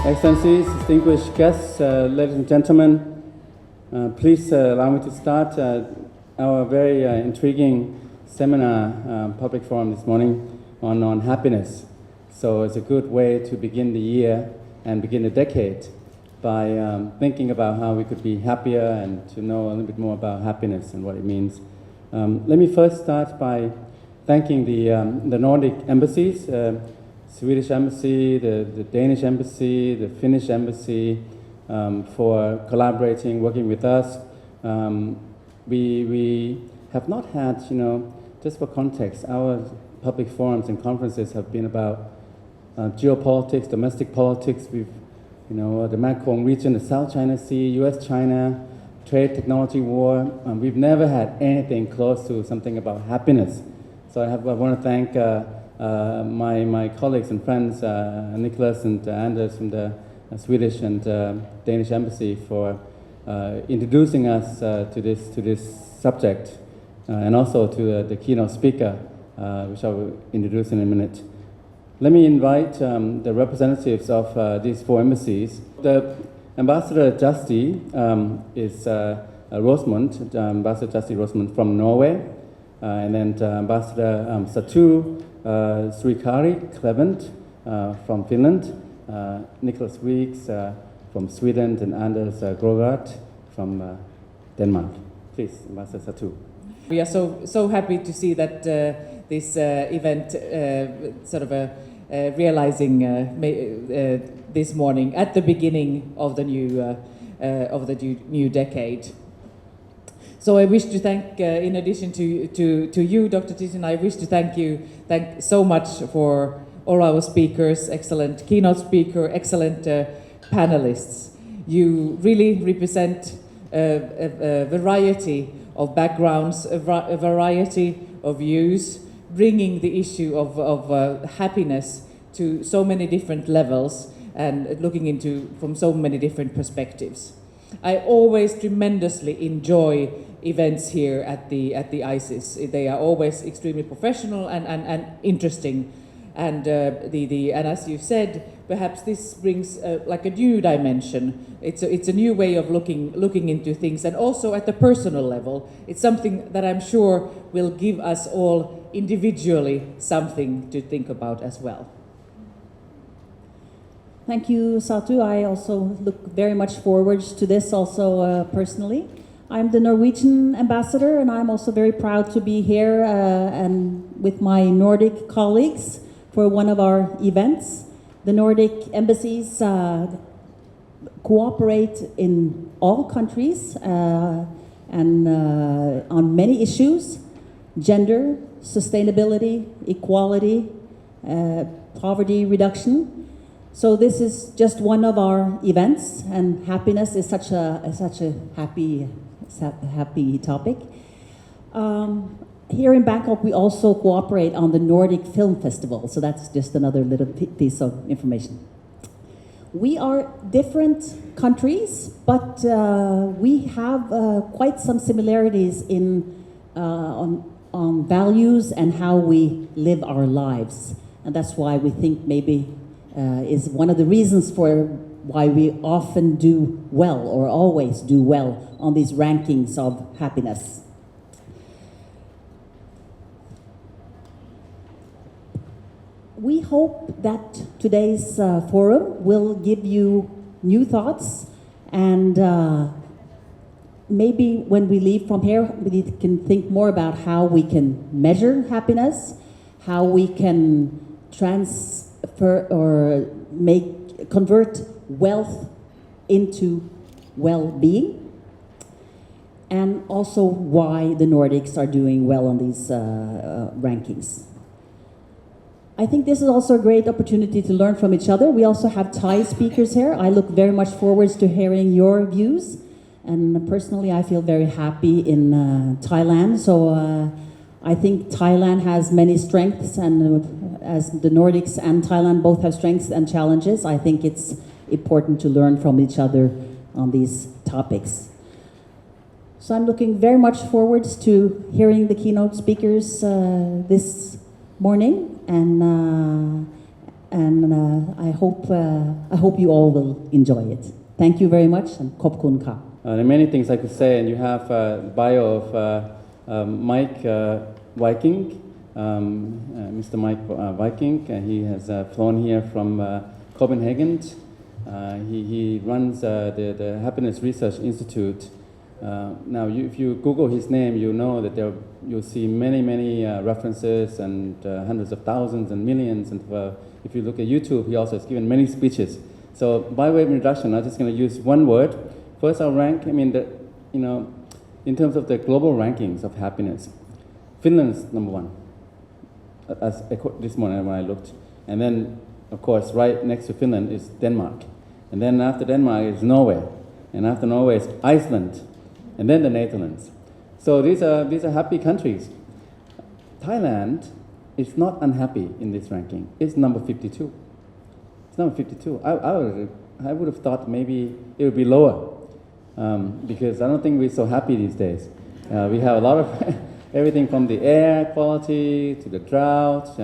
Excellencies, distinguished guests, ladies and gentlemen, please allow me to start our very intriguing seminar public forum this morning on happiness. So it's a good way to begin the year and begin the decade by thinking about how we could be happier and to know a little bit more about happiness and what it means. Let me first start by thanking the Nordic embassies, Swedish embassy, the Danish embassy, the Finnish embassy, for collaborating, working with us. We have not had, just for context, our public forums and conferences have been about geopolitics, domestic politics. We've, the Mekong region, the South China Sea, U.S.-China, trade, technology, war. We've never had anything close to something about happiness. So I want to thank my colleagues and friends, Nicholas and Anders from the Swedish and Danish embassy for introducing us to this subject, and also to the keynote speaker, which I will introduce in a minute. Let me invite the representatives of these four embassies. The Ambassador Justi is Rosemund, Ambassador Justi Rosemund from Norway, and then Ambassador Satu Srikari Clement from Finland, Nicholas Weeks from Sweden, and Anders Grogart from Denmark. Please, Ambassador Satu. We are so happy to see that this event realizing this morning at the beginning of the new decade. So I wish to thank, in addition to you, Dr. Titin, I wish to thank so much for all our speakers, excellent keynote speaker, excellent panelists. You really represent a variety of backgrounds, a variety of views, bringing the issue of happiness to so many different levels and looking into from so many different perspectives. I always tremendously enjoy events here at the ISIS. They are always extremely professional and interesting. And and as you said, perhaps this brings like a new dimension. It's a new way of looking into things, and also at the personal level, it's something that I'm sure will give us all individually something to think about as well. Thank you, Satu. I also look very much forward to this also personally. I'm the Norwegian ambassador, and I'm also very proud to be here and with my Nordic colleagues for one of our events. The Nordic embassies cooperate in all countries and on many issues: gender, sustainability, equality, poverty reduction. So this is just one of our events, and happiness is such a happy topic. Here in Bangkok, we also cooperate on the Nordic Film Festival, so that's just another little piece of information. We are different countries, but we have quite some similarities on values and how we live our lives, and that's why we think maybe is one of the reasons for why we often do well or always do well on these rankings of happiness. We hope that today's forum will give you new thoughts, and maybe when we leave from here, we can think more about how we can measure happiness, how we can transfer or convert wealth into well-being, and also why the Nordics are doing well on these rankings. I think this is also a great opportunity to learn from each other. We also have Thai speakers here. I look very much forward to hearing your views, and personally I feel very happy in Thailand. So I think Thailand has many strengths, and as the Nordics and Thailand both have strengths and challenges, I think it's important to learn from each other on these topics. So I'm looking very much forward to hearing the keynote speakers this morning, and and I hope you all will enjoy it. Thank you very much, and khop kun ka. There are many things I could say, and you have bio of Meik Wiking, Mr. Meik Wiking. He has flown here from Copenhagen. He runs the Happiness Research Institute. Now, if you Google his name, you know that you'll see many references and hundreds of thousands and millions. And if you look at YouTube, he also has given many speeches. So, by way of introduction, I'm just going to use one word. First, I'll rank. In terms of the global rankings of happiness, Finland is number one. This morning when I looked, and then, of course, right next to Finland is Denmark, and then after Denmark is Norway, and after Norway is Iceland, and then the Netherlands. So these are happy countries. Thailand is not unhappy in this ranking. It's number 52. It's number 52. I would have thought maybe it would be lower, because I don't think we're so happy these days. We have a lot of everything from the air quality to the drought,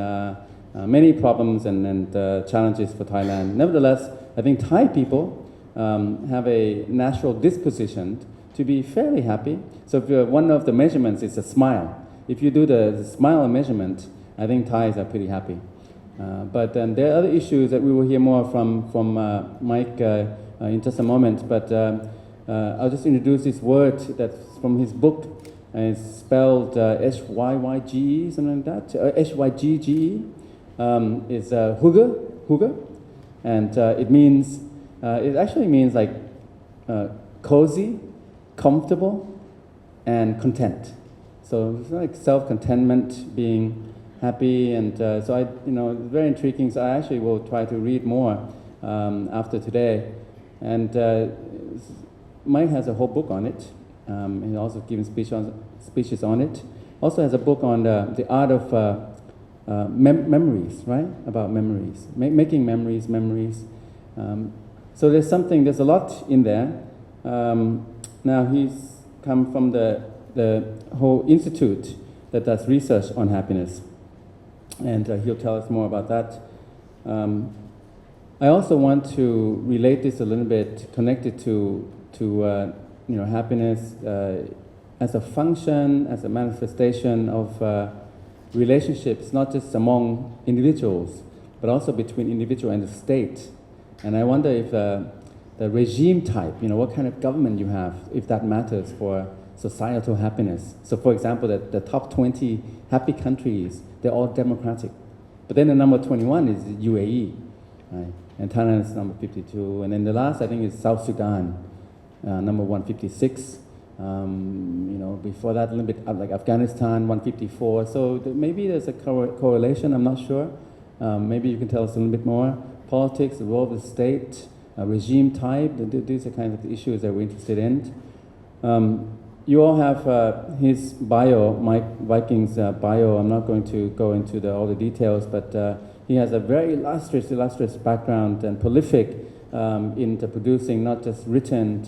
many problems and challenges for Thailand. Nevertheless, I think Thai people have a natural disposition to be fairly happy. So if one of the measurements is a smile, if you do the smile measurement, I think Thais are pretty happy. But there are other issues that we will hear more from Meik in just a moment. But I'll just introduce this word that's from his book. It's spelled H-Y-Y-G-E, something like that. H-Y-G-G-E. It's hygge, and it actually means like cozy, comfortable, and content. So it's like self-contentment, being happy, and so it's very intriguing. So I actually will try to read more after today. And Meik has a whole book on it. He also given speeches on it. Also has a book on the art of memories, right? About memories, making memories. So there's a lot in there. Now he's come from the whole institute that does research on happiness, and he'll tell us more about that. I also want to relate this a little bit, connected to happiness as a function, as a manifestation of relationships, not just among individuals, but also between individual and the state. And I wonder if the regime type, what kind of government you have, if that matters for societal happiness. So for example, the top 20 happy countries, they're all democratic. But then the number 21 is UAE, right? And Thailand is number 52. And then the last, I think, is South Sudan, number 156. Before that, a little bit like Afghanistan, 154. So maybe there's a correlation, I'm not sure. Maybe you can tell us a little bit more. Politics, the role of the state, regime type, these are kind of the issues that we're interested in. You all have his bio, Meik Wiking's bio. I'm not going to go into all the details, but he has a very illustrious background and prolific into producing not just written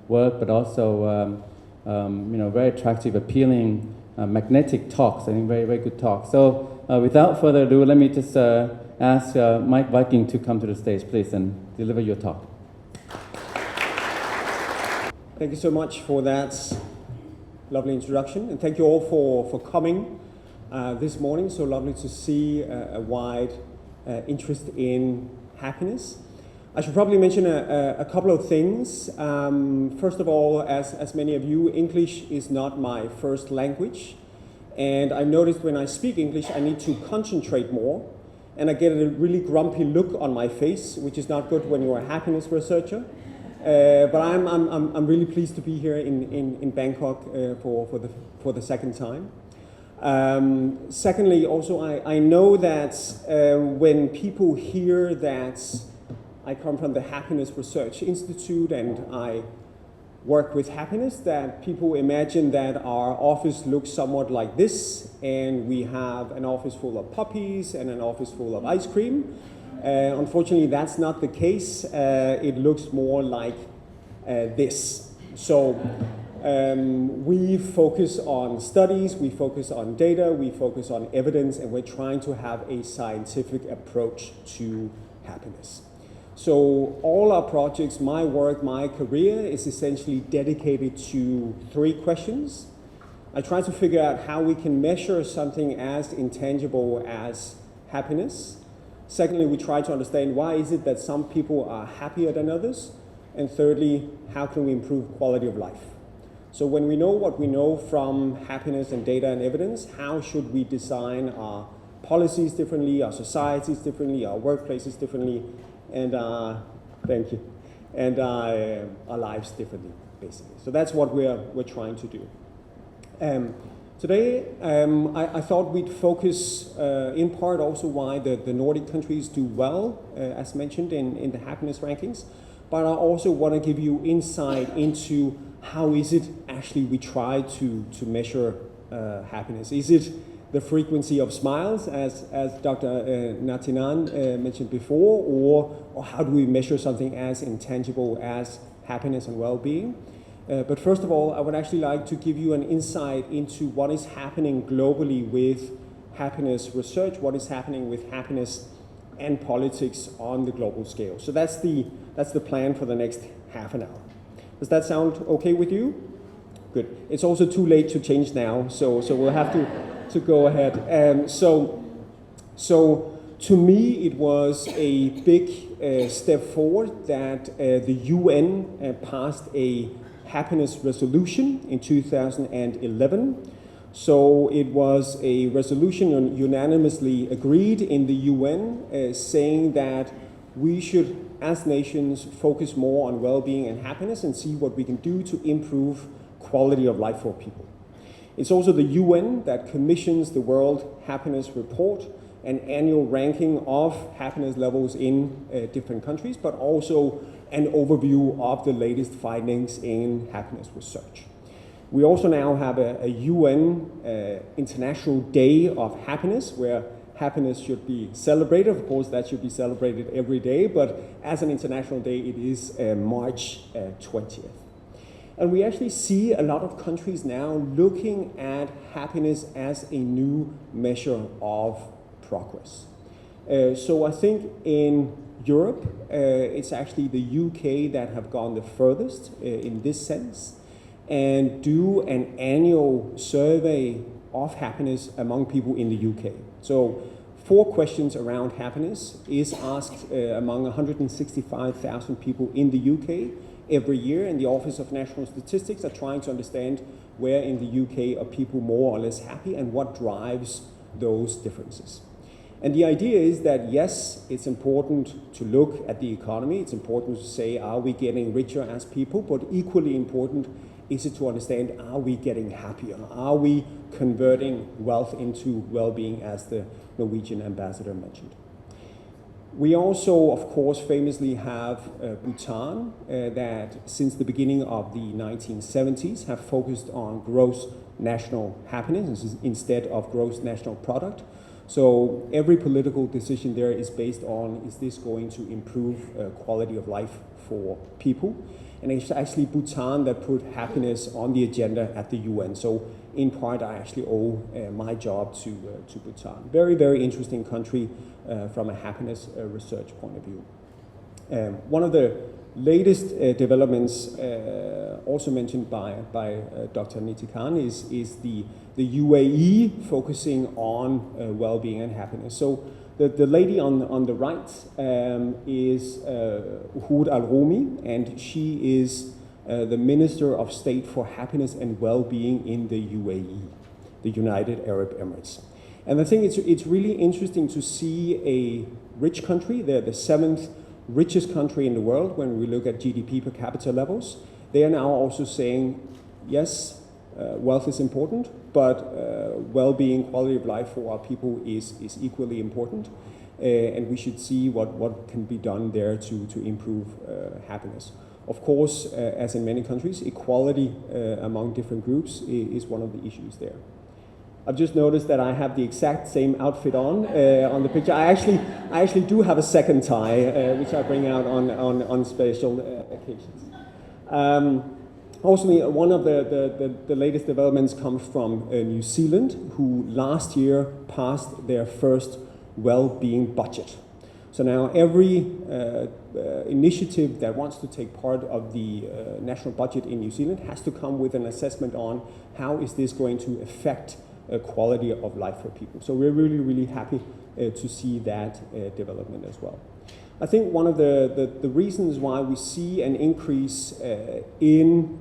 work, but also very attractive, appealing, magnetic talks. I think very good talks. So without further ado, let me just ask Meik Wiking to come to the stage, please, and deliver your talk. Thank you so much for that lovely introduction, and thank you all for coming this morning. So lovely to see a wide interest in happiness. I should probably mention a couple of things. First of all, as many of you, English is not my first language, and I noticed when I speak English, I need to concentrate more, and I get a really grumpy look on my face, which is not good when you're a happiness researcher. But I'm really pleased to be here in Bangkok for the second time. Secondly, also I know that when people hear that I come from the Happiness Research Institute and I work with happiness, that people imagine that our office looks somewhat like this, and we have an office full of puppies and an office full of ice cream. Unfortunately, that's not the case. It looks more like this. So We focus on studies, we focus on data, we focus on evidence, and we're trying to have a scientific approach to happiness. So all our projects, my work, my career is essentially dedicated to 3 questions. I try to figure out how we can measure something as intangible as happiness. Secondly, we try to understand why is it that some people are happier than others. And thirdly, how can we improve quality of life? So when we know what we know from happiness and data and evidence, how should we design our policies differently, our societies differently, our workplaces differently, and thank you, and our lives differently, basically. So that's what we're trying to do. Today, I thought we'd focus in part also why the Nordic countries do well, as mentioned in the happiness rankings, but I also want to give you insight into how is it actually we try to measure happiness. Is it the frequency of smiles, as Dr. Nitinant mentioned before, or how do we measure something as intangible as happiness and well-being? But first of all, I would actually like to give you an insight into what is happening globally with happiness research, what is happening with happiness and politics on the global scale. So that's the plan for the next half an hour. Does that sound okay with you? Good. It's also too late to change now, so we'll have to go ahead. So to me, it was a big step forward that the UN passed a happiness resolution in 2011. So it was a resolution unanimously agreed in the UN saying that we should, as nations, focus more on well-being and happiness and see what we can do to improve quality of life for people. It's also the UN that commissions the World Happiness Report, an annual ranking of happiness levels in different countries, but also an overview of the latest findings in happiness research. We also now have a UN International Day of Happiness, where happiness should be celebrated. Of course, that should be celebrated every day, but as an international day, it is March 20th. And we actually see a lot of countries now looking at happiness as a new measure of progress. So I think in Europe, it's actually the UK that have gone the furthest in this sense, and do an annual survey of happiness among people in the UK. So 4 questions around happiness is asked among 165,000 people in the UK every year, and the Office of National Statistics are trying to understand where in the UK are people more or less happy and what drives those differences. And the idea is that, yes, it's important to look at the economy. It's important to say, are we getting richer as people? But equally important is it to understand, are we getting happier? Are we converting wealth into well-being, as the Norwegian ambassador mentioned? We also, of course, famously have Bhutan that since the beginning of the 1970s have focused on gross national happiness instead of gross national product. So every political decision there is based on, is this going to improve quality of life for people? And it's actually Bhutan that put happiness on the agenda at the UN. So in part, I actually owe my job to Bhutan. Very, very interesting country from a happiness research point of view. One of the latest developments, also mentioned by Dr. Nitinant, is the UAE focusing on well-being and happiness. So the lady on the right is Hud Al-Rumi, and she is the Minister of State for Happiness and Well-being in the UAE, the United Arab Emirates. And I think it's really interesting to see a rich country. They're the 7th richest country in the world when we look at GDP per capita levels. They are now also saying, yes, wealth is important, but well-being, quality of life for our people is equally important. And we should see what can be done there to improve happiness. Of course, as in many countries, equality among different groups is one of the issues there. I've just noticed that I have the exact same outfit on the picture. I actually do have a second tie, which I bring out on special occasions. Also, one of the latest developments comes from New Zealand, who last year passed their first well-being budget. So now every initiative that wants to take part of the national budget in New Zealand has to come with an assessment on how is this going to affect quality of life for people. So we're really, really happy to see that development as well. I think one of the reasons why we see an increase in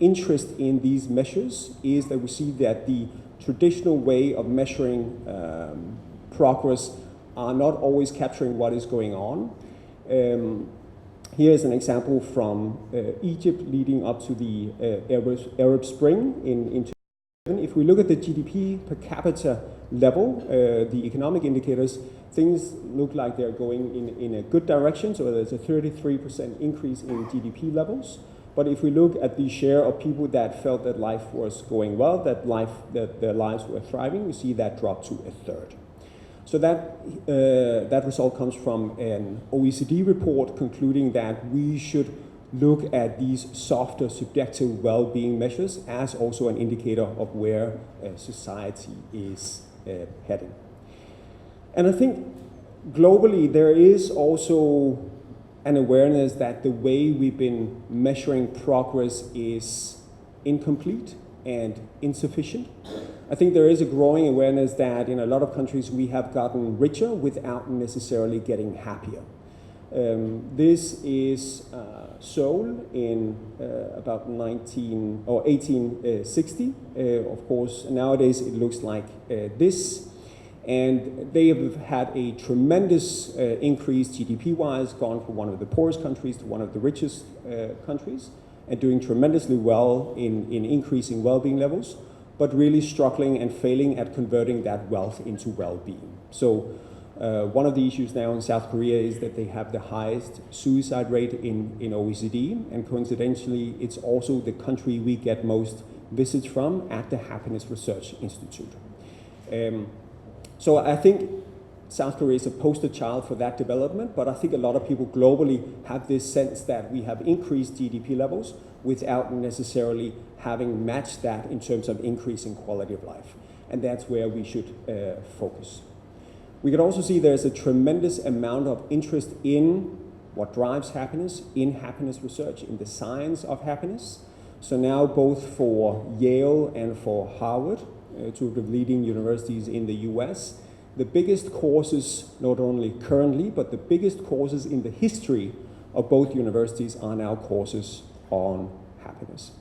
interest in these measures is that we see that the traditional way of measuring progress are not always capturing what is going on. Here is an example from Egypt leading up to the Arab Spring in 2007. If we look at the GDP per capita level, the economic indicators, things look like they're going in a good direction. So there's a 33% increase in GDP levels. But if we look at the share of people that felt that life was going well, that their lives were thriving, we see that drop to a third. So that result comes from an OECD report concluding that we should look at these softer subjective well-being measures as also an indicator of where society is heading. And I think globally there is also an awareness that the way we've been measuring progress is incomplete and insufficient. I think there is a growing awareness that in a lot of countries we have gotten richer without necessarily getting happier. This is Seoul in about 1860. Of course, nowadays it looks like this. And they have had a tremendous increase GDP-wise, gone from one of the poorest countries to one of the richest countries, and doing tremendously well in increasing well-being levels, but really struggling and failing at converting that wealth into well-being. So one of the issues now in South Korea is that they have the highest suicide rate in OECD, and coincidentally, it's also the country we get most visits from at the Happiness Research Institute. So I think South Korea is a poster child for that development, but I think a lot of people globally have this sense that we have increased GDP levels without necessarily having matched that in terms of increasing quality of life. And that's where we should focus. We can also see there's a tremendous amount of interest in what drives happiness, in happiness research, in the science of happiness. So now both for Yale and for Harvard, two of the leading universities in the US, the biggest courses, not only currently, but the biggest courses in the history of both universities are now courses on happiness.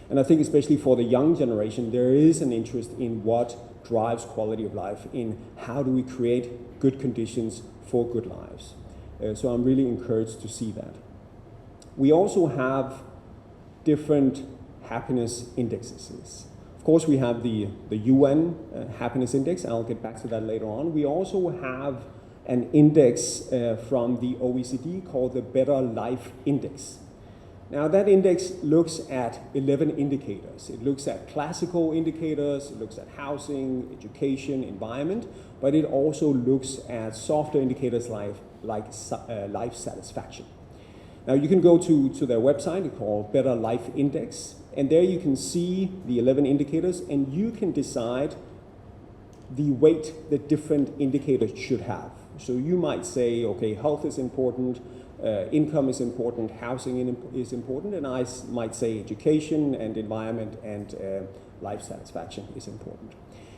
And I think especially for the young generation, there is an interest in what drives quality of life, in how do we create good conditions for good lives. So I'm really encouraged to see that. We also have different happiness indexes. Of course, we have the UN Happiness Index. I'll get back to that later on. We also have an index from the OECD called the Better Life Index. Now, that index looks at 11 indicators. It looks at classical indicators, it looks at housing, education, environment, but it also looks at softer indicators like life satisfaction. Now, you can go to their website called Better Life Index, and there you can see the 11 indicators, and you can decide the weight that different indicators should have. So you might say, okay, health is important, income is important, housing is important, and I might say education and environment and life satisfaction is important.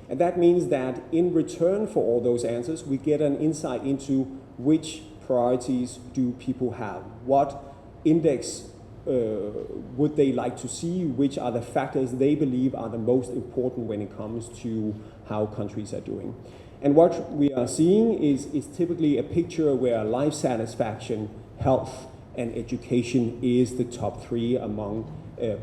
And that means that in return for all those answers, we get an insight into which priorities do people have, what index would they like to see, which are the factors they believe are the most important when it comes to how countries are doing. And what we are seeing is typically a picture where life satisfaction, health, and education is the top three among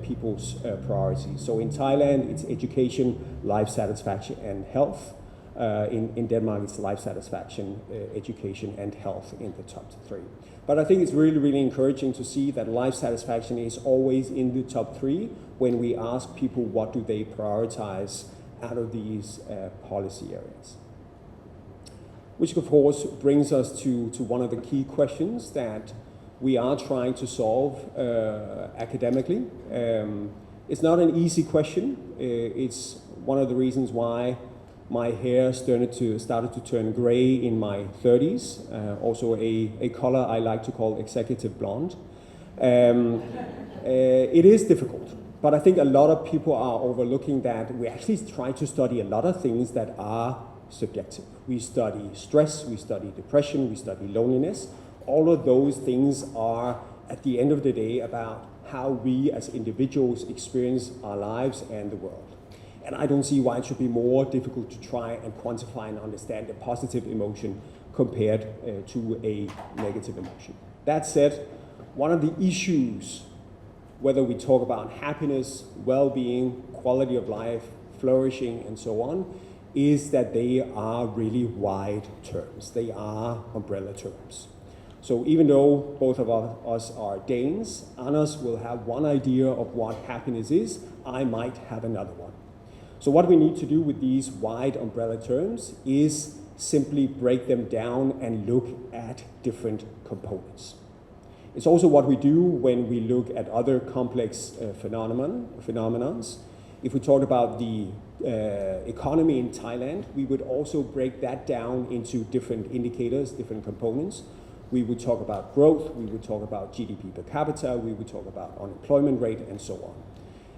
people's priorities. So in Thailand, it's education, life satisfaction, and health. In Denmark, it's life satisfaction, education, and health in the top three. But I think it's really, really encouraging to see that life satisfaction is always in the top three when we ask people what do they prioritize out of these policy areas. Which of course brings us to one of the key questions that we are trying to solve academically. It's not an easy question. It's one of the reasons why my hair started to turn gray in my 30s, also a color I like to call executive blonde. It is difficult, but I think a lot of people are overlooking that we actually try to study a lot of things that are subjective. We study stress, we study depression, we study loneliness. All of those things are, at the end of the day, about how we as individuals experience our lives and the world. And I don't see why it should be more difficult to try and quantify and understand a positive emotion compared to a negative emotion. That said, one of the issues, whether we talk about happiness, well-being, quality of life, flourishing, and so on, is that they are really wide terms. They are umbrella terms. So even though both of us are Danes, Anders will have one idea of what happiness is, I might have another one. So what we need to do with these wide umbrella terms is simply break them down and look at different components. It's also what we do when we look at other complex phenomenons. If we talk about the economy in Thailand, we would also break that down into different indicators, different components. We would talk about growth, we would talk about GDP per capita, we would talk about unemployment rate, and so on.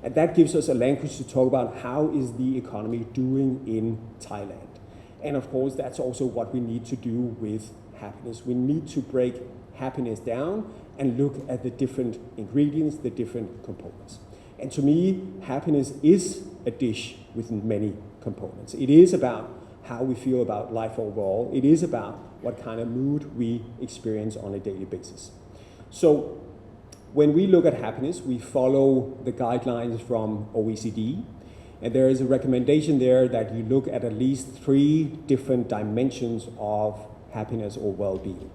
And that gives us a language to talk about how is the economy doing in Thailand. And of course, that's also what we need to do with happiness. We need to break happiness down and look at the different ingredients, the different components. And to me, happiness is a dish with many components. It is about how we feel about life overall. It is about what kind of mood we experience on a daily basis. So when we look at happiness, we follow the guidelines from OECD, and there is a recommendation there that you look at least 3 different dimensions of happiness or well-being.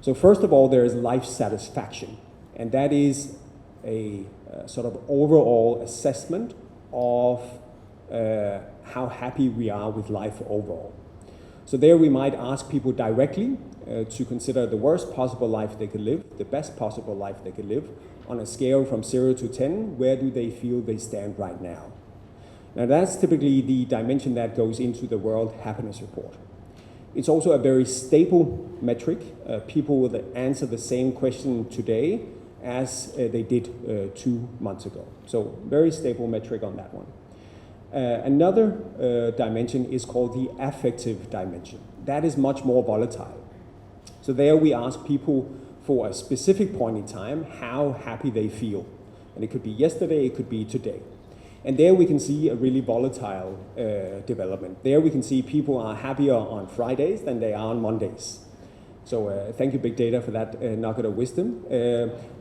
So first of all, there is life satisfaction, and that is a sort of overall assessment of how happy we are with life overall. So there we might ask people directly to consider the worst possible life they could live, the best possible life they could live, on a scale from 0 to 10, where do they feel they stand right now? Now that's typically the dimension that goes into the World Happiness Report. It's also a very stable metric. People will answer the same question today as they did 2 months ago. So very stable metric on that one. Another dimension is called the affective dimension. That is much more volatile. So there we ask people for a specific point in time how happy they feel. And it could be yesterday, it could be today. And there we can see a really volatile development. There we can see people are happier on Fridays than they are on Mondays. So thank you, Big Data, for that nugget of wisdom.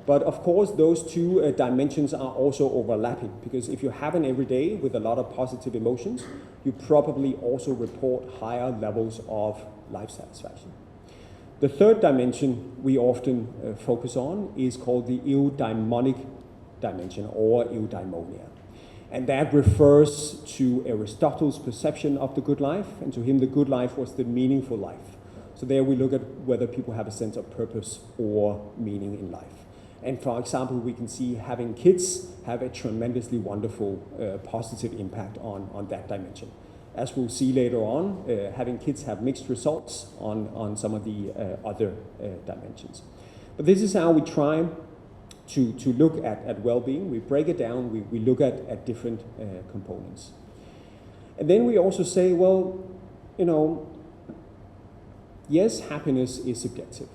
But of course, those 2 dimensions are also overlapping, because if you have an everyday with a lot of positive emotions, you probably also report higher levels of life satisfaction. The third dimension we often focus on is called the eudaimonic dimension, or eudaimonia. And that refers to Aristotle's perception of the good life, and to him the good life was the meaningful life. So there we look at whether people have a sense of purpose or meaning in life. And for example, we can see having kids have a tremendously wonderful positive impact on that dimension. As we'll see later on, having kids have mixed results on some of the other dimensions. But this is how we try to look at well-being. We break it down, we look at different components. And then we also say, well, you know, yes, happiness is subjective,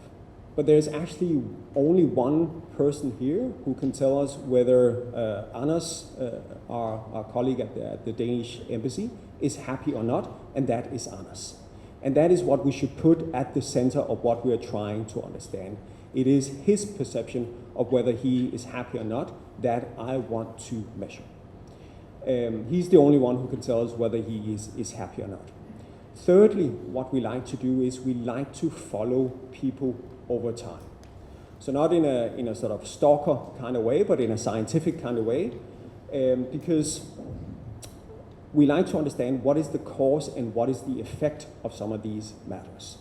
but there's actually only one person here who can tell us whether Anders, our colleague at the Danish embassy, is happy or not, and that is Anders. And that is what we should put at the center of what we are trying to understand. It is his perception of whether he is happy or not that I want to measure. He's the only one who can tell us whether he is happy or not. Thirdly, what we like to do is we like to follow people over time. So not in a sort of stalker kind of way, but in a scientific kind of way, because we like to understand what is the cause and what is the effect of some of these matters.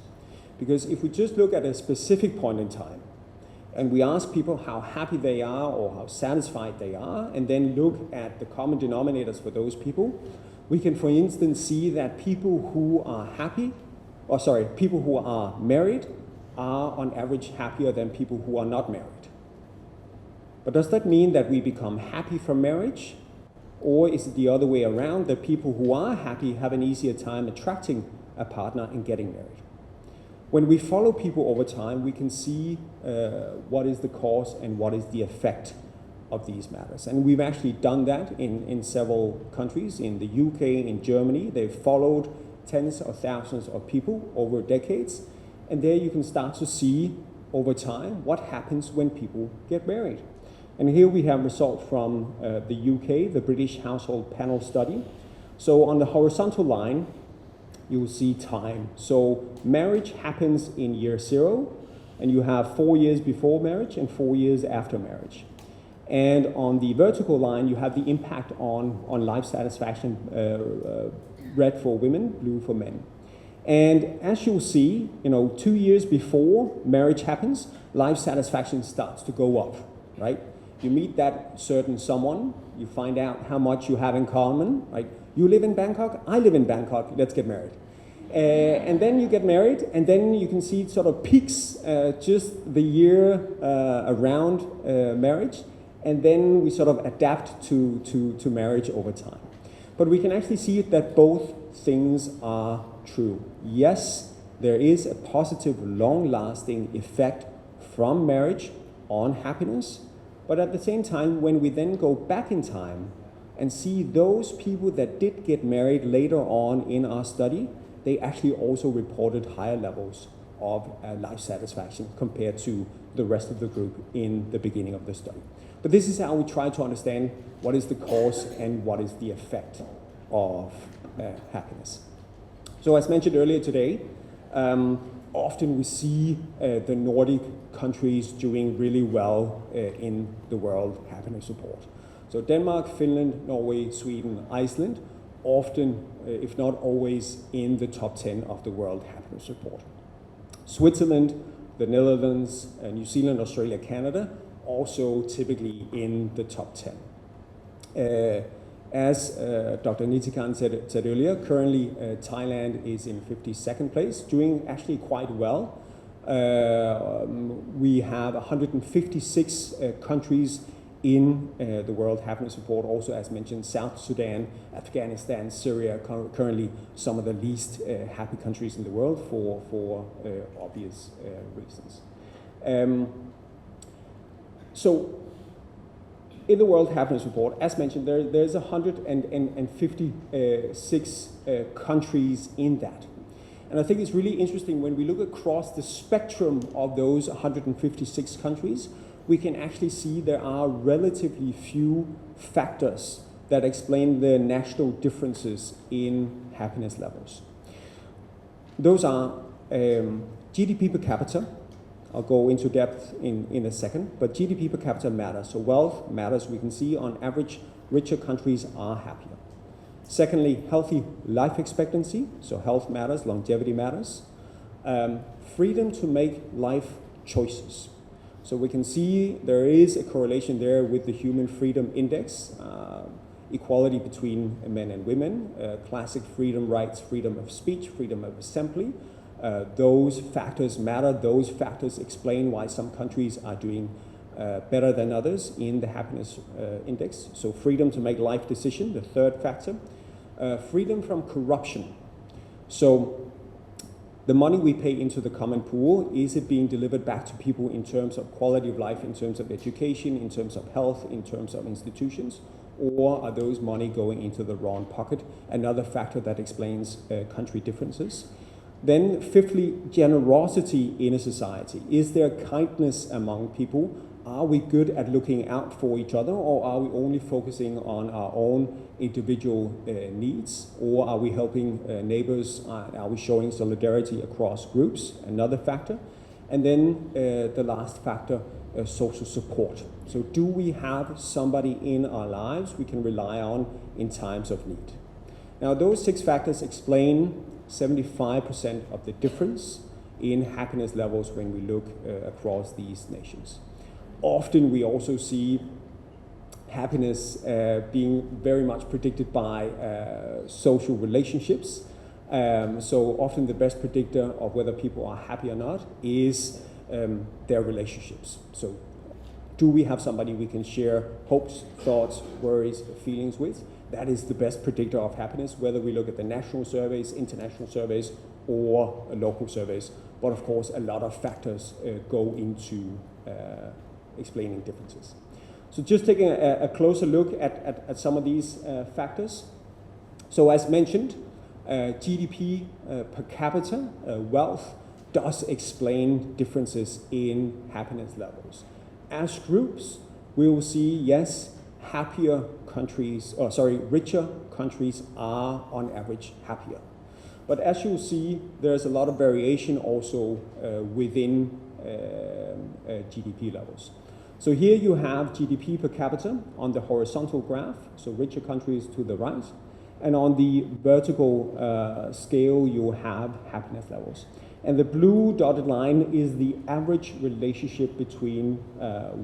Because if we just look at a specific point in time, and we ask people how happy they are or how satisfied they are, and then look at the common denominators for those people, we can, for instance, see that people who are people who are married are on average happier than people who are not married. But does that mean that we become happy from marriage? Or is it the other way around, that people who are happy have an easier time attracting a partner and getting married? When we follow people over time, we can see what is the cause and what is the effect of these matters. And we've actually done that in several countries. In the UK, in Germany, they've followed tens of thousands of people over decades. And there you can start to see over time what happens when people get married. And here we have results from the UK, the British Household Panel Study. So on the horizontal line, you will see time. So marriage happens in year 0, and you have 4 years before marriage and 4 years after marriage. And on the vertical line, you have the impact on life satisfaction, red for women, blue for men. And as you'll see, 2 years before marriage happens, life satisfaction starts to go up, right? You meet that certain someone, you find out how much you have in common, right? You live in Bangkok, I live in Bangkok, let's get married. And then you get married, and then you can see it sort of peaks just the year around marriage, and then we sort of adapt to marriage over time. But we can actually see that both things are true. Yes, there is a positive, long-lasting effect from marriage on happiness, but at the same time, when we then go back in time and see those people that did get married later on in our study, they actually also reported higher levels of life satisfaction compared to the rest of the group in the beginning of the study. But this is how we try to understand what is the cause and what is the effect of happiness. So as mentioned earlier today, often we see the Nordic countries doing really well in the World Happiness Report. So Denmark, Finland, Norway, Sweden, Iceland, often, if not always, in the top 10 of the World Happiness Report. Switzerland, the Netherlands, New Zealand, Australia, Canada, also typically in the top 10. As Dr. Nitinant said earlier, currently Thailand is in 52nd place, doing actually quite well. We have 156 countries in the World Happiness Report, also as mentioned, South Sudan, Afghanistan, Syria, currently some of the least happy countries in the world for obvious reasons. So in the World Happiness Report, as mentioned, there's 156 countries in that. And I think it's really interesting when we look across the spectrum of those 156 countries, we can actually see there are relatively few factors that explain the national differences in happiness levels. Those are GDP per capita. I'll go into depth in a second, but GDP per capita matters. So wealth matters. We can see on average, richer countries are happier. Secondly, healthy life expectancy. So health matters, longevity matters. Freedom to make life choices. So we can see there is a correlation there with the Human Freedom Index, equality between men and women, classic freedom rights, freedom of speech, freedom of assembly. Those factors matter. Those factors explain why some countries are doing better than others in the happiness index. So freedom to make life decision, the third factor. Freedom from corruption. So the money we pay into the common pool, is it being delivered back to people in terms of quality of life, in terms of education, in terms of health, in terms of institutions? Or are those money going into the wrong pocket? Another factor that explains country differences. Then fifthly, generosity in a society. Is there kindness among people? Are we good at looking out for each other, or are we only focusing on our own individual needs? Or are we helping neighbors? Are we showing solidarity across groups? Another factor. And then the last factor, social support. So do we have somebody in our lives we can rely on in times of need? Now those 6 factors explain 75% of the difference in happiness levels when we look across these nations. Often we also see happiness being very much predicted by social relationships. So often the best predictor of whether people are happy or not is their relationships. So do we have somebody we can share hopes, thoughts, worries, feelings with? That is the best predictor of happiness, whether we look at the national surveys, international surveys, or local surveys. But of course, a lot of factors go into explaining differences. So just taking a closer look at some of these factors. So as mentioned, GDP per capita, wealth, does explain differences in happiness levels. As groups, we will see, yes, richer countries are on average happier. But as you'll see, there's a lot of variation also within GDP levels. So here you have GDP per capita on the horizontal graph, so richer countries to the right, and on the vertical scale you have happiness levels. And the blue dotted line is the average relationship between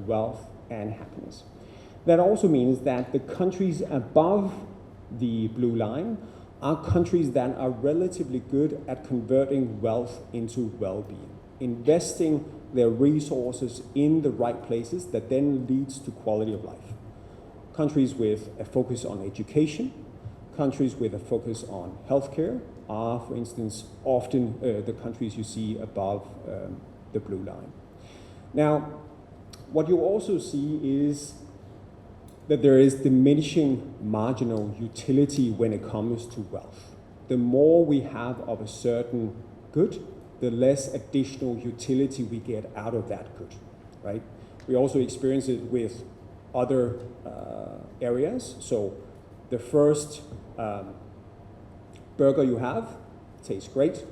wealth and happiness. That also means that the countries above the blue line are countries that are relatively good at converting wealth into well-being, investing their resources in the right places that then leads to quality of life. Countries with a focus on education, countries with a focus on healthcare are, for instance, often the countries you see above the blue line. Now, what you also see is that there is diminishing marginal utility when it comes to wealth. The more we have of a certain good, the less additional utility we get out of that good, right? We also experience it with other areas. So the first burger you have tastes great.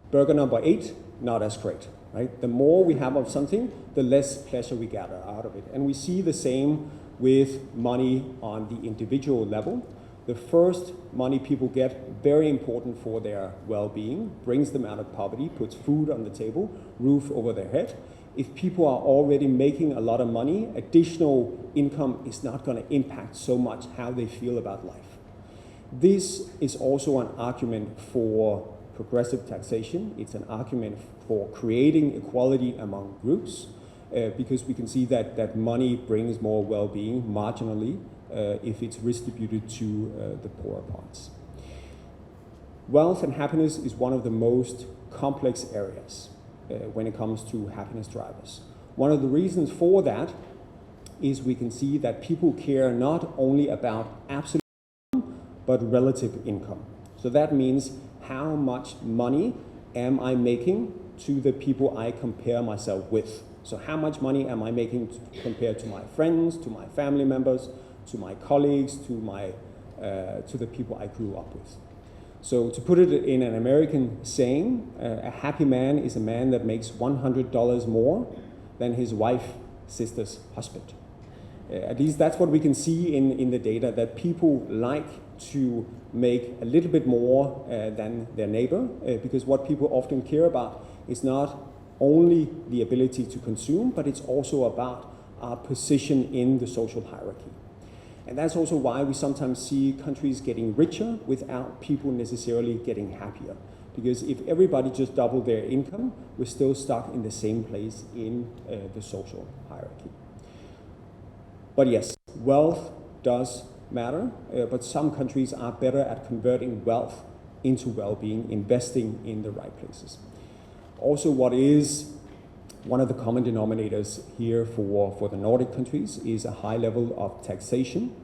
Burger number 8, not as great, right? The more we have of something, the less pleasure we gather out of it. And we see the same with money on the individual level. The first money people get, very important for their well-being, brings them out of poverty, puts food on the table, roof over their head. If people are already making a lot of money, additional income is not going to impact so much how they feel about life. This is also an argument for progressive taxation. It's an argument for creating equality among groups, because we can see that money brings more well-being marginally if it's distributed to the poorer parts. Wealth and happiness is one of the most complex areas when it comes to happiness drivers. One of the reasons for that is we can see that people care not only about absolute income, but relative income. So that means how much money am I making to the people I compare myself with. So how much money am I making compared to my friends, to my family members, to my colleagues, to the people I grew up with. So to put it in an American saying, a happy man is a man that makes $100 more than his wife, sister's husband. At least that's what we can see in the data, that people like to make a little bit more than their neighbor, because what people often care about is not only the ability to consume, but it's also about our position in the social hierarchy. And that's also why we sometimes see countries getting richer without people necessarily getting happier. Because if everybody just doubled their income, we're still stuck in the same place in the social hierarchy. But yes, wealth does matter, but some countries are better at converting wealth into well-being, investing in the right places. Also, what is one of the common denominators here for the Nordic countries is a high level of taxation.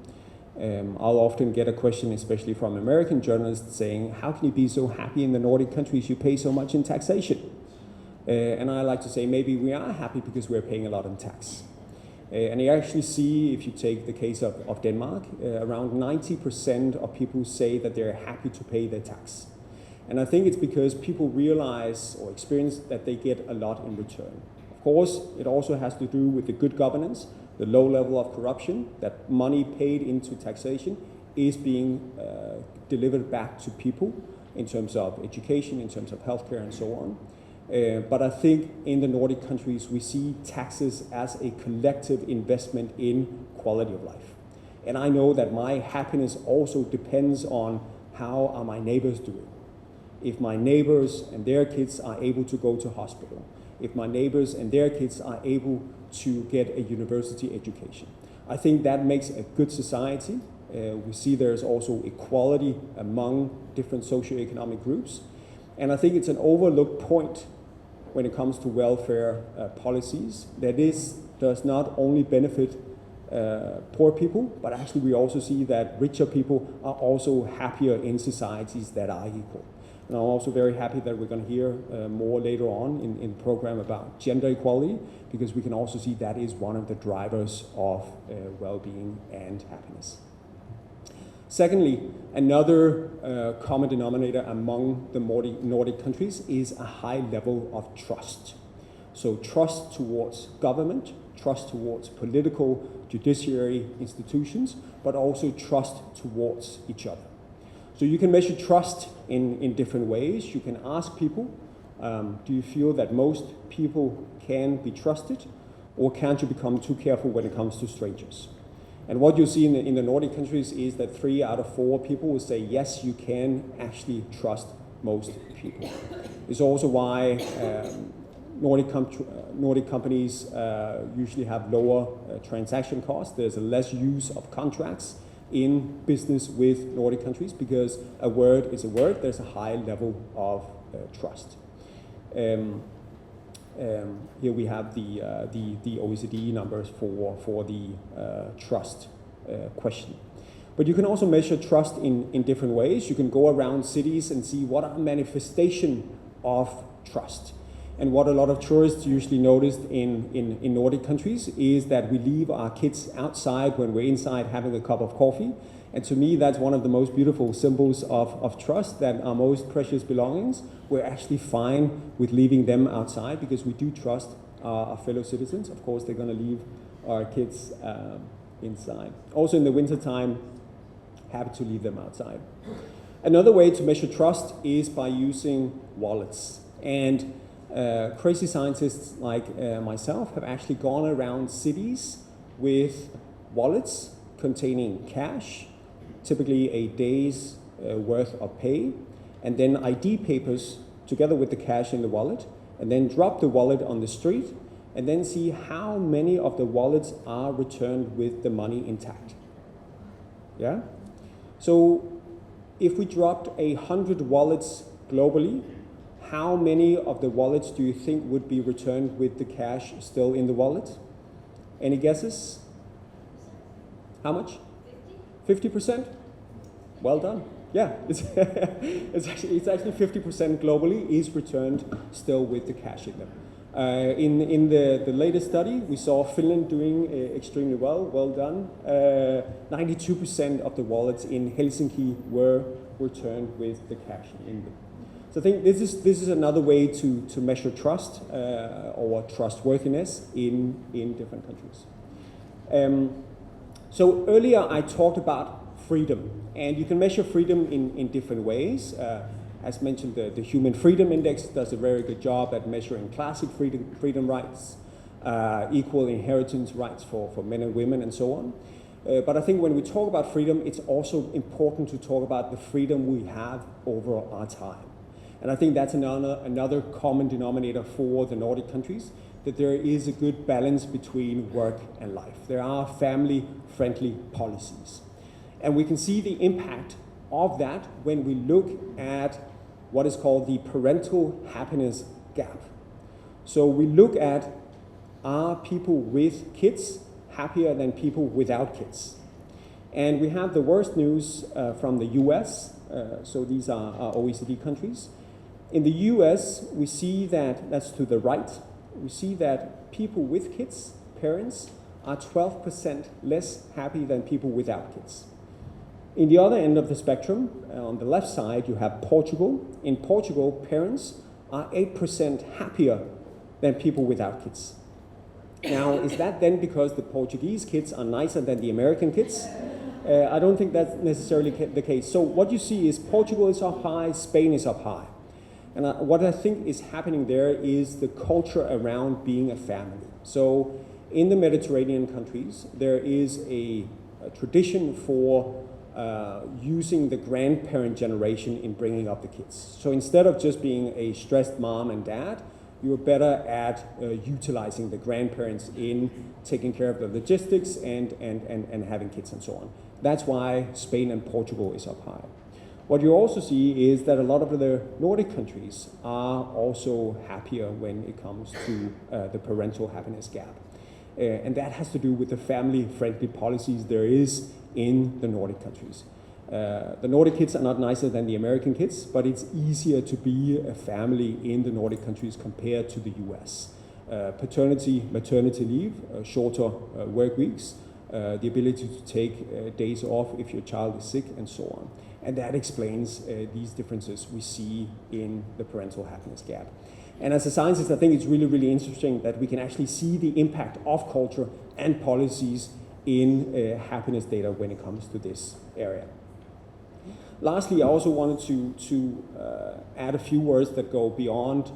I'll often get a question, especially from American journalists, saying, how can you be so happy in the Nordic countries? You pay so much in taxation. And I like to say, maybe we are happy because we're paying a lot in tax. And you actually see, if you take the case of Denmark, around 90% of people say that they're happy to pay their tax. And I think it's because people realize or experience that they get a lot in return. Of course, it also has to do with the good governance, the low level of corruption, that money paid into taxation is being delivered back to people in terms of education, in terms of healthcare and so on. But I think in the Nordic countries, we see taxes as a collective investment in quality of life. And I know that my happiness also depends on how are my neighbors doing. If my neighbors and their kids are able to go to hospital, if my neighbors and their kids are able to get a university education, I think that makes a good society. We see there's also equality among different socioeconomic groups. And I think it's an overlooked point when it comes to welfare policies, that this does not only benefit poor people, but actually we also see that richer people are also happier in societies that are equal. And I'm also very happy that we're going to hear more later on in the program about gender equality, because we can also see that is one of the drivers of well-being and happiness. Secondly, another common denominator among the Nordic countries is a high level of trust. So trust towards government, trust towards political, judiciary institutions, but also trust towards each other. So you can measure trust in different ways. You can ask people, do you feel that most people can be trusted, or can't you become too careful when it comes to strangers? And what you'll see in the Nordic countries is that 3 out of 4 people will say, yes, you can actually trust most people. It's also why Nordic companies usually have lower transaction costs. There's a less use of contracts in business with Nordic countries, because a word is a word. There's a high level of trust. Here we have the OECD numbers for the trust question. But you can also measure trust in different ways. You can go around cities and see what are manifestation of trust. And what a lot of tourists usually noticed in Nordic countries is that we leave our kids outside when we're inside having a cup of coffee. And to me, that's one of the most beautiful symbols of trust, that our most precious belongings, we're actually fine with leaving them outside because we do trust our fellow citizens. Of course, they're going to leave our kids inside. Also in the wintertime, happy to leave them outside. Another way to measure trust is by using wallets. And crazy scientists like myself have actually gone around cities with wallets containing cash, typically a day's worth of pay, and then ID papers together with the cash in the wallet, and then drop the wallet on the street, and then see how many of the wallets are returned with the money intact. Yeah? So if we dropped 100 wallets globally, how many of the wallets do you think would be returned with the cash still in the wallet? Any guesses? How much? 50%? Well done. Yeah, it's actually 50% globally is returned still with the cash in them. In the latest study, we saw Finland doing extremely well. Well done. 92% of the wallets in Helsinki were returned with the cash in them. So I think this is another way to measure trust or trustworthiness in different countries. So earlier I talked about freedom, and you can measure freedom in different ways. As mentioned, the Human Freedom Index does a very good job at measuring classic freedom rights, equal inheritance rights for men and women, and so on. But I think when we talk about freedom, it's also important to talk about the freedom we have over our time. And I think that's another common denominator for the Nordic countries, that there is a good balance between work and life. There are family-friendly policies. And we can see the impact of that when we look at what is called the parental happiness gap. So we look at, are people with kids happier than people without kids? And we have the worst news from the US. So these are OECD countries. In the US, we see that's to the right, we see that people with kids, parents, are 12% less happy than people without kids. In the other end of the spectrum, on the left side, you have Portugal. In Portugal, parents are 8% happier than people without kids. Now, is that then because the Portuguese kids are nicer than the American kids? I don't think that's necessarily the case. So what you see is Portugal is up high, Spain is up high. And what I think is happening there is the culture around being a family. So in the Mediterranean countries, there is a tradition for using the grandparent generation in bringing up the kids. So instead of just being a stressed mom and dad, you're better at utilizing the grandparents in taking care of the logistics and having kids and so on. That's why Spain and Portugal is up high. What you also see is that a lot of the Nordic countries are also happier when it comes to the parental happiness gap. And that has to do with the family-friendly policies there is in the Nordic countries. The Nordic kids are not nicer than the American kids, but it's easier to be a family in the Nordic countries compared to the US. Paternity, maternity leave, shorter work weeks, the ability to take days off if your child is sick, and so on. And that explains these differences we see in the parental happiness gap. And as a scientist, I think it's really, really interesting that we can actually see the impact of culture and policies in happiness data when it comes to this area. Lastly, I also wanted to add a few words that go beyond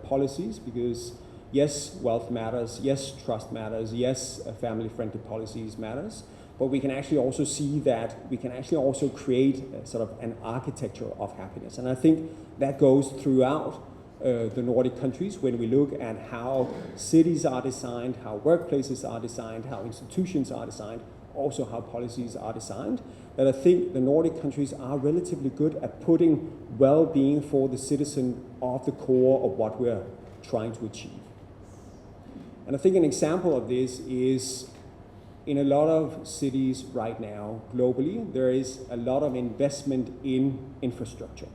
policies, because yes, wealth matters, yes, trust matters, yes, family-friendly policies matters, but we can actually also see that we can actually also create sort of an architecture of happiness. And I think that goes throughout the Nordic countries when we look at how cities are designed, how workplaces are designed, how institutions are designed, also how policies are designed, that I think the Nordic countries are relatively good at putting well-being for the citizen at the core of what we're trying to achieve. And I think an example of this is in a lot of cities right now, globally, there is a lot of investment in infrastructure.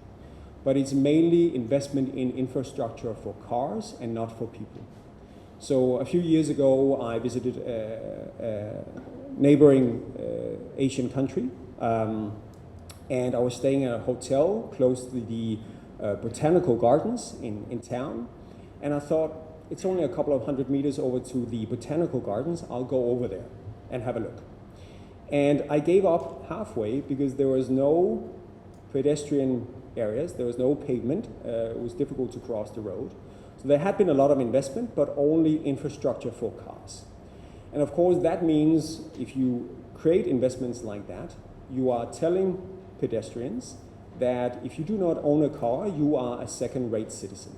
But it's mainly investment in infrastructure for cars and not for people. So a few years ago, I visited a neighboring Asian country, and I was staying at a hotel close to the botanical gardens in town, and I thought, it's only a couple of 100 meters over to the botanical gardens, I'll go over there and have a look. And I gave up halfway because there was no pedestrian areas, there was no pavement, it was difficult to cross the road. So there had been a lot of investment, but only infrastructure for cars. And of course that means if you create investments like that, you are telling pedestrians that if you do not own a car, you are a second-rate citizen.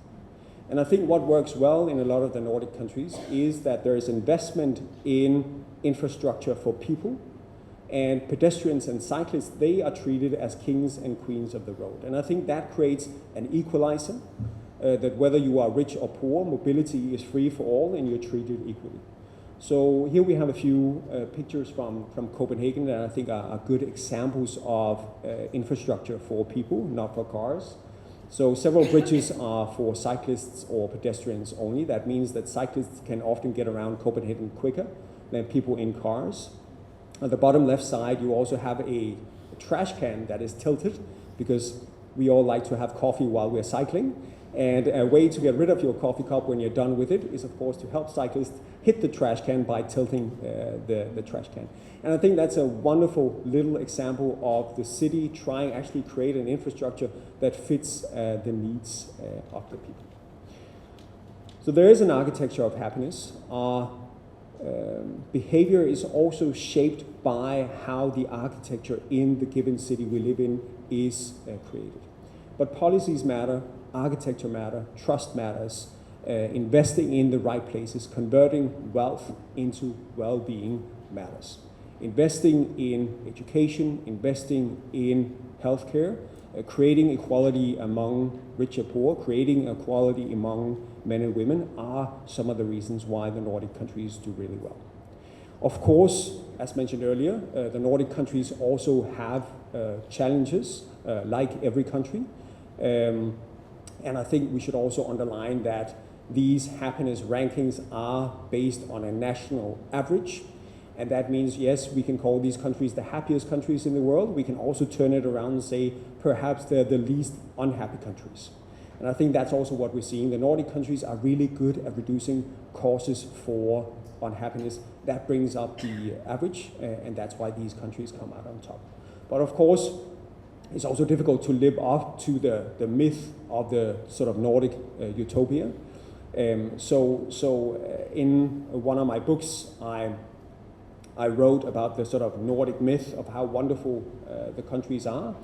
And I think what works well in a lot of the Nordic countries is that there is investment in infrastructure for people, and pedestrians and cyclists, they are treated as kings and queens of the road. And I think that creates an equalizer, that whether you are rich or poor, mobility is free for all and you're treated equally. So here we have a few pictures from Copenhagen that I think are good examples of infrastructure for people, not for cars. So several bridges are for cyclists or pedestrians only. That means that cyclists can often get around Copenhagen quicker than people in cars. On the bottom left side, you also have a trash can that is tilted because we all like to have coffee while we're cycling. And a way to get rid of your coffee cup when you're done with it is, of course, to help cyclists hit the trash can by tilting the trash can. And I think that's a wonderful little example of the city trying actually create an infrastructure that fits the needs of the people. So there is an architecture of happiness. Our behavior is also shaped by how the architecture in the given city we live in is created. But policies matter, architecture matter, trust matters, investing in the right places, converting wealth into well-being matters. Investing in education, investing in healthcare, creating equality among rich and poor, creating equality among men and women are some of the reasons why the Nordic countries do really well. Of course, as mentioned earlier, the Nordic countries also have challenges, like every country. And I think we should also underline that these happiness rankings are based on a national average. And that means, yes, we can call these countries the happiest countries in the world. We can also turn it around and say, perhaps they're the least unhappy countries. And I think that's also what we're seeing. The Nordic countries are really good at reducing causes for unhappiness. That brings up the average, and that's why these countries come out on top. But of course, it's also difficult to live up to the myth of the sort of Nordic utopia. In one of my books, I wrote about the sort of Nordic myth of how wonderful the countries are.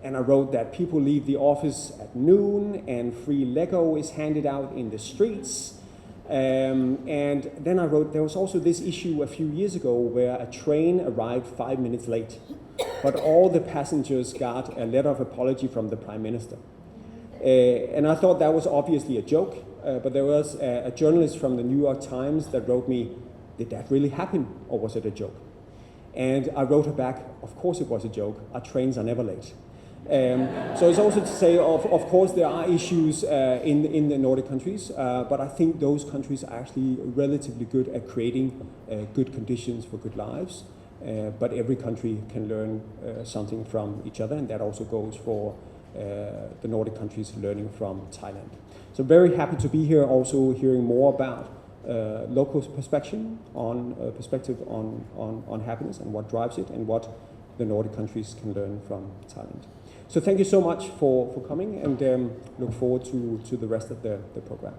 And I wrote that people leave the office at noon and free Lego is handed out in the streets. And then I wrote, there was also this issue a few years ago where a train arrived 5 minutes late, but all the passengers got a letter of apology from the Prime Minister. And I thought that was obviously a joke, but there was a journalist from the New York Times that wrote me, did that really happen or was it a joke? And I wrote her back, of course it was a joke, our trains are never late. So it's also to say, of course, there are issues in the Nordic countries, but I think those countries are actually relatively good at creating good conditions for good lives. But every country can learn something from each other, and that also goes for the Nordic countries learning from Thailand. So very happy to be here, also hearing more about local perspective on happiness and what drives it and what the Nordic countries can learn from Thailand. So thank you so much for coming, and look forward to the rest of the program.